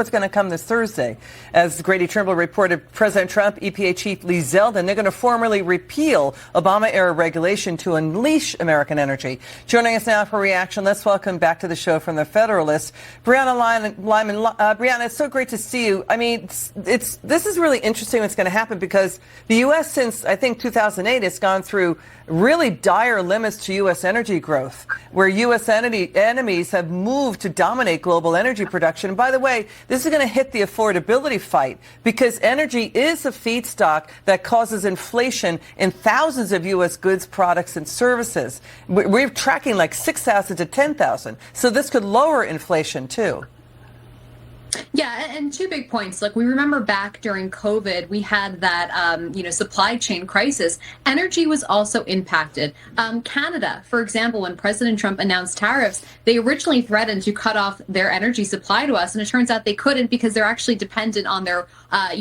What's going to come this Thursday? As Grady Trimble reported, President Trump, EPA Chief Lee Zeldin, they're going to formally repeal Obama-era regulation to unleash American energy. Joining us now for reaction, let's welcome back to the show from the Federalist, Brianna Lyman. Brianna, it's so great to see you. I mean, this is really interesting what's going to happen because the U.S. since, I think, 2008 has gone through really dire limits to U.S. energy growth, where U.S. enemies have moved to dominate global energy production. And by the way, this is going to hit the affordability fight because energy is a feedstock that causes inflation in thousands of U.S. goods, products, and services. We're tracking like 6,000 to 10,000. So this could lower inflation, too. Yeah, and two big points. Like, we remember back during COVID, we had that, supply chain crisis. Energy was also impacted. Canada, for example, when President Trump announced tariffs, they originally threatened to cut off their energy supply to us. And it turns out they couldn't because they're actually dependent on their,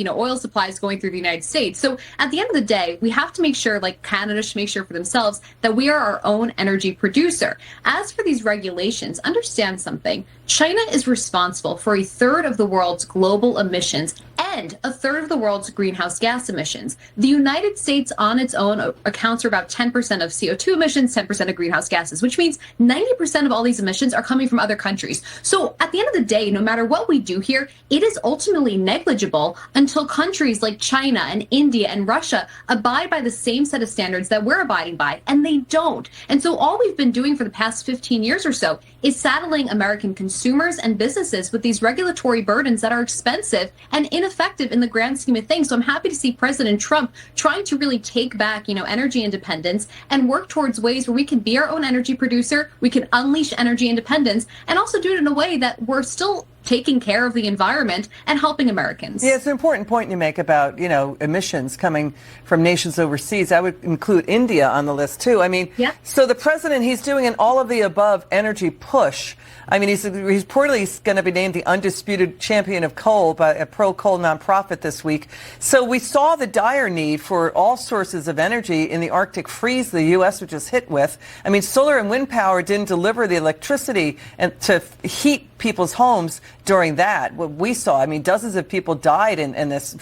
oil supplies going through the United States. So at the end of the day, we have to make sure, like Canada should make sure for themselves, that we are our own energy producer. As for these regulations, understand something. China is responsible for a third of the world's global emissions and a third of the world's greenhouse gas emissions. The United States on its own accounts for about 10% of CO2 emissions, 10% of greenhouse gases, which means 90% of all these emissions are coming from other countries. So at the end of the day, no matter what we do here, it is ultimately negligible until countries like China and India and Russia abide by the same set of standards that we're abiding by, and they don't. And so all we've been doing for the past 15 years or so is saddling American consumers and businesses with these regulatory burdens that are expensive and ineffective in the grand scheme of things. So I'm happy to see President Trump trying to really take back, energy independence and work towards ways where we can be our own energy producer, we can unleash energy independence, and also do it in a way that we're still taking care of the environment and helping Americans. Yeah, it's an important point you make about, emissions coming from nations overseas. I would include India on the list, too. I mean, yeah. So the president, he's doing an all-of-the-above energy push. I mean, he's reportedly going to be named the undisputed champion of coal by a pro-coal nonprofit this week. So we saw the dire need for all sources of energy in the Arctic freeze the U.S. was just hit with. I mean, solar and wind power didn't deliver the electricity and to heat people's homes during that. What we saw, I mean, dozens of people died in this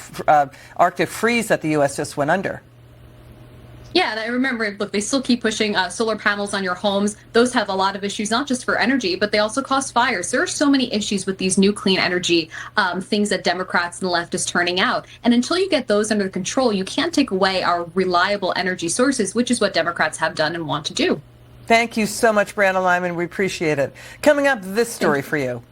Arctic freeze that the U.S. just went under. Yeah, and I remember, look, they still keep pushing solar panels on your homes. Those have a lot of issues, not just for energy, but they also cause fires. There are so many issues with these new clean energy things that Democrats and the left is turning out. And until you get those under control, you can't take away our reliable energy sources, which is what Democrats have done and want to do. Thank you so much, Brianna Lyman. We appreciate it. Coming up, this story for you.